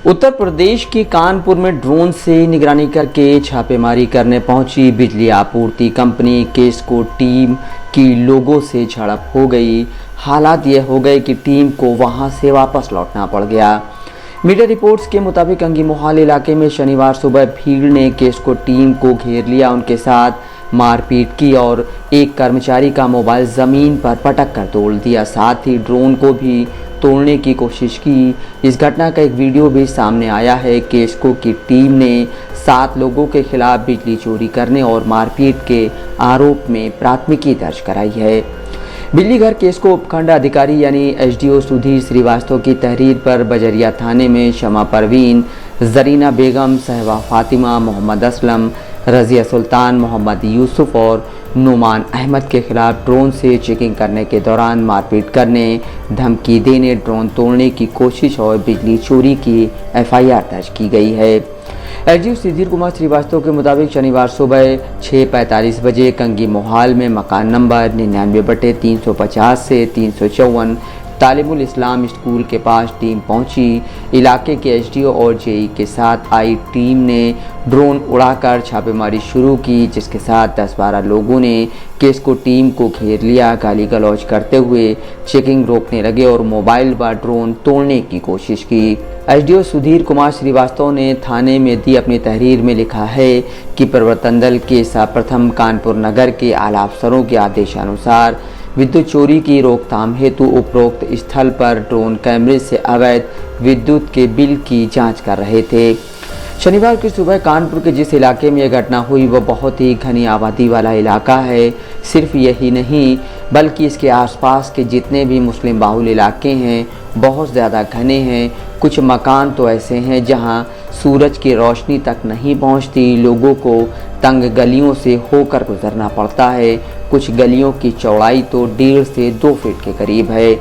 उत्तर प्रदेश के कानपुर में ड्रोन से निगरानी करके छापेमारी करने पहुंची बिजली आपूर्ति कंपनी केस्को टीम की लोगों से झड़प हो गई। हालात यह हो गए कि टीम को वहां से वापस लौटना पड़ गया। मीडिया रिपोर्ट्स के मुताबिक अंगी-मोहाल इलाके में शनिवार सुबह भीड़ ने केस्को टीम को घेर लिया, उनके साथ मारपीट की और एक कर्मचारी का मोबाइल ज़मीन पर पटक कर तोड़ दिया। साथ ही ड्रोन को भी तोड़ने की कोशिश की। इस घटना का एक वीडियो भी सामने आया है। केस्को की टीम ने 7 लोगों के खिलाफ बिजली चोरी करने और मारपीट के आरोप में प्राथमिकी दर्ज कराई है। बिजली घर केस्को उपखंड अधिकारी यानी एसडीओ सुधीर श्रीवास्तव की तहरीर पर बजरिया थाने में शमा परवीन, जरीना बेगम, सहवा फातिमा, मोहम्मद असलम, रजिया सुल्तान, मोहम्मद यूसुफ और नुमान अहमद के खिलाफ ड्रोन से चेकिंग करने के दौरान मारपीट करने, धमकी देने, ड्रोन तोड़ने की कोशिश और बिजली चोरी की एफआईआर दर्ज की गई है। एसडीओ सुधीर कुमार श्रीवास्तव के मुताबिक शनिवार सुबह 6:45 बजे कंगी-मोहाल में मकान नंबर 99/350 से 354 तालिमुल इस्लाम स्कूल के पास टीम पहुंची। इलाके के एसडीओ और जेई के साथ आई टीम ने ड्रोन उड़ाकर छापेमारी शुरू की, जिसके साथ 10-12 लोगों ने केस्को टीम को घेर लिया। गाली गलौज करते हुए चेकिंग रोकने लगे और मोबाइल व ड्रोन तोड़ने की कोशिश की। एसडीओ सुधीर कुमार श्रीवास्तव ने थाने में दी अपनी तहरीर में लिखा है कि प्रवर्तन दल के सर्वप्रथम कानपुर नगर के आला अफसरों के आदेशानुसार विद्युत चोरी की रोकथाम हेतु उपरोक्त स्थल पर ड्रोन कैमरे से अवैध विद्युत के बिल की जांच कर रहे थे। शनिवार की सुबह कानपुर के जिस इलाके में यह घटना हुई वह बहुत ही घनी आबादी वाला इलाका है। सिर्फ यही नहीं बल्कि इसके आसपास के जितने भी मुस्लिम बाहुल इलाके हैं बहुत ज़्यादा घने हैं। कुछ मकान तो ऐसे हैं जहां सूरज की रोशनी तक नहीं पहुंचती। लोगों को तंग गलियों से होकर गुजरना पड़ता है। कुछ गलियों की चौड़ाई तो 1.5 से 2 फीट के करीब है।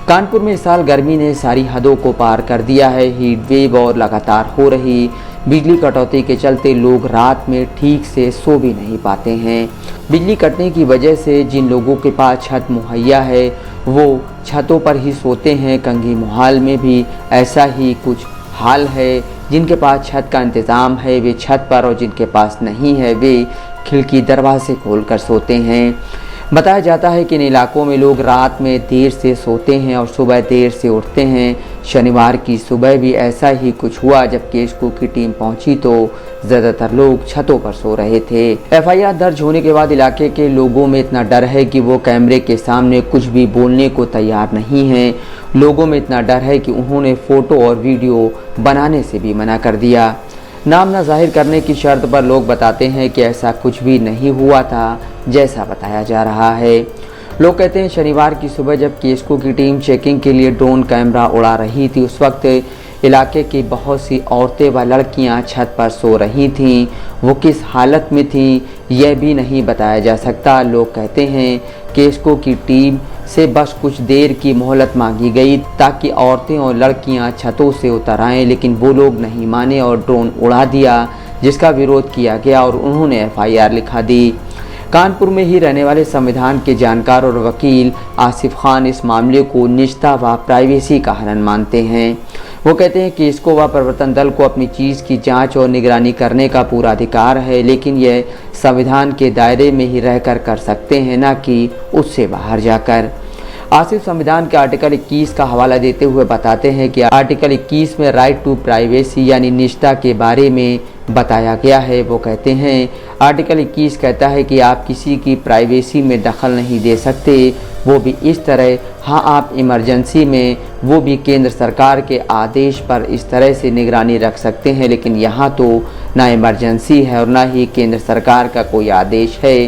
कानपुर में इस साल गर्मी ने सारी हदों को पार कर दिया है। हीट वेव और लगातार हो रही बिजली कटौती के चलते लोग रात में ठीक से सो भी नहीं पाते हैं। बिजली कटने की वजह से जिन लोगों के पास छत मुहैया है वो छतों पर ही सोते हैं। कंगी-मोहाल में भी ऐसा ही कुछ हाल है। जिनके पास छत का इंतज़ाम है वे छत पर और जिनके पास नहीं है वे खिड़की दरवाजे खोलकर सोते हैं। बताया जाता है कि इन इलाकों में लोग रात में देर से सोते हैं और सुबह देर से उठते हैं। शनिवार की सुबह भी ऐसा ही कुछ हुआ। जब केस्को की टीम पहुंची तो ज़्यादातर लोग छतों पर सो रहे थे। एफआईआर दर्ज होने के बाद इलाके के लोगों में इतना डर है कि वो कैमरे के सामने कुछ भी बोलने को तैयार नहीं हैं। लोगों में इतना डर है कि उन्होंने फ़ोटो और वीडियो बनाने से भी मना कर दिया। नाम न जाहिर करने की शर्त पर लोग बताते हैं कि ऐसा कुछ भी नहीं हुआ था जैसा बताया जा रहा है। लोग कहते हैं शनिवार की सुबह जब केस्को की टीम चेकिंग के लिए ड्रोन कैमरा उड़ा रही थी उस वक्त इलाके की बहुत सी औरतें व लड़कियां छत पर सो रही थीं। वो किस हालत में थीं यह भी नहीं बताया जा सकता। लोग कहते हैं केस्को की टीम से बस कुछ देर की मोहलत मांगी गई ताकि औरतें और लड़कियां छतों से उतर आएं, लेकिन वो लोग नहीं माने और ड्रोन उड़ा दिया, जिसका विरोध किया गया और उन्होंने एफआईआर लिखा दी। कानपुर में ही रहने वाले संविधान के जानकार और वकील आसिफ खान इस मामले को निजता व प्राइवेसी का हनन मानते हैं। वो कहते हैं कि इसको व प्रवर्तन दल को अपनी चीज़ की जांच और निगरानी करने का पूरा अधिकार है, लेकिन यह संविधान के दायरे में ही रहकर कर सकते हैं, न कि उससे बाहर जाकर। आसिफ संविधान के आर्टिकल 21 का हवाला देते हुए बताते हैं कि आर्टिकल 21 में राइट टू प्राइवेसी यानी निजता के बारे में बताया गया है। वो कहते हैं आर्टिकल 21 कहता है कि आप किसी की प्राइवेसी में दखल नहीं दे सकते, वो भी इस तरह। हाँ, आप इमरजेंसी में वो भी केंद्र सरकार के आदेश पर इस तरह से निगरानी रख सकते हैं, लेकिन यहाँ तो ना इमरजेंसी है और ना ही केंद्र सरकार का कोई आदेश है।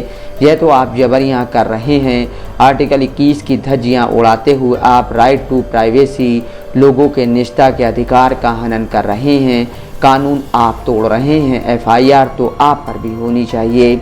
यह तो आप जबरियाँ कर रहे हैं। आर्टिकल 21 की धज्जियाँ उड़ाते हुए आप राइट टू प्राइवेसी लोगों के निजता के अधिकार का हनन कर रहे हैं। कानून आप तोड़ रहे हैं। एफआईआर तो आप पर भी होनी चाहिए।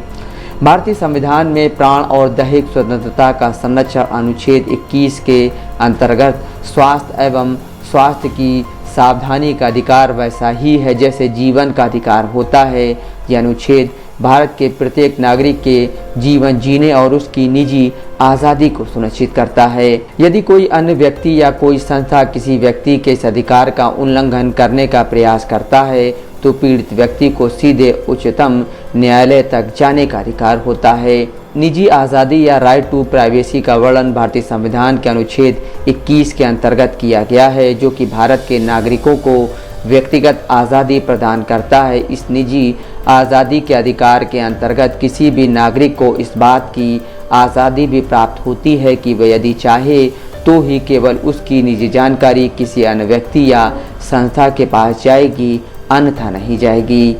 भारतीय संविधान में प्राण और दैहिक स्वतंत्रता का संरक्षण अनुच्छेद 21 के अंतर्गत स्वास्थ्य एवं स्वास्थ्य की सावधानी का अधिकार वैसा ही है जैसे जीवन का अधिकार होता है। यह अनुच्छेद भारत के प्रत्येक नागरिक के जीवन जीने और उसकी निजी आज़ादी को सुनिश्चित करता है। यदि कोई अन्य व्यक्ति या कोई संस्था किसी व्यक्ति के इस अधिकार का उल्लंघन करने का प्रयास करता है तो पीड़ित व्यक्ति को सीधे उच्चतम न्यायालय तक जाने का अधिकार होता है। निजी आज़ादी या राइट टू प्राइवेसी का वर्णन भारतीय संविधान के अनुच्छेद 21 के अंतर्गत किया गया है, जो कि भारत के नागरिकों को व्यक्तिगत आज़ादी प्रदान करता है। इस निजी आज़ादी के अधिकार के अंतर्गत किसी भी नागरिक को इस बात की आज़ादी भी प्राप्त होती है कि वह यदि चाहे तो ही केवल उसकी निजी जानकारी किसी अन्य व्यक्ति या संस्था के पास जाएगी, अन्यथा नहीं जाएगी।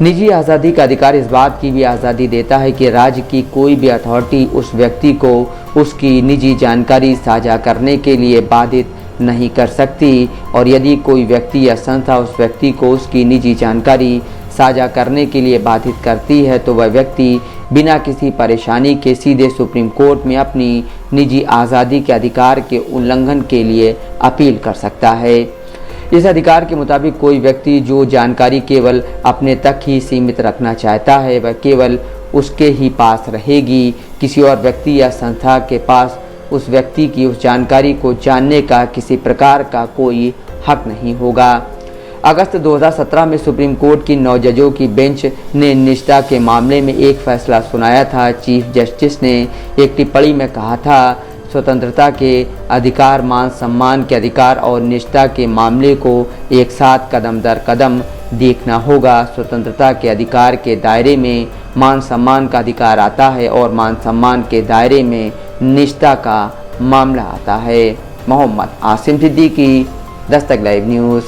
निजी आज़ादी का अधिकार इस बात की भी आज़ादी देता है कि राज्य की कोई भी अथॉरिटी उस व्यक्ति को उसकी निजी जानकारी साझा करने के लिए बाधित नहीं कर सकती, और यदि कोई व्यक्ति या संस्था उस व्यक्ति को उसकी निजी जानकारी साझा करने के लिए बाधित करती है तो वह व्यक्ति बिना किसी परेशानी के सीधे सुप्रीम कोर्ट में अपनी निजी आज़ादी के अधिकार के उल्लंघन के लिए अपील कर सकता है। इस अधिकार के मुताबिक कोई व्यक्ति जो जानकारी केवल अपने तक ही सीमित रखना चाहता है वह केवल उसके ही पास रहेगी। किसी और व्यक्ति या संस्था के पास उस व्यक्ति की उस जानकारी को जानने का किसी प्रकार का कोई हक नहीं होगा। अगस्त 2017 में सुप्रीम कोर्ट की 9 जजों की बेंच ने निष्ठा के मामले में एक फैसला सुनाया था। चीफ जस्टिस ने एक टिप्पणी में कहा था, स्वतंत्रता के अधिकार, मान सम्मान के अधिकार और निष्ठा के मामले को एक साथ कदम दर कदम देखना होगा। स्वतंत्रता के अधिकार के दायरे में मान सम्मान का अधिकार आता है और मान सम्मान के दायरे में निष्ठा का मामला आता है। Mohammad Asim Siddiqui, Dastak live news.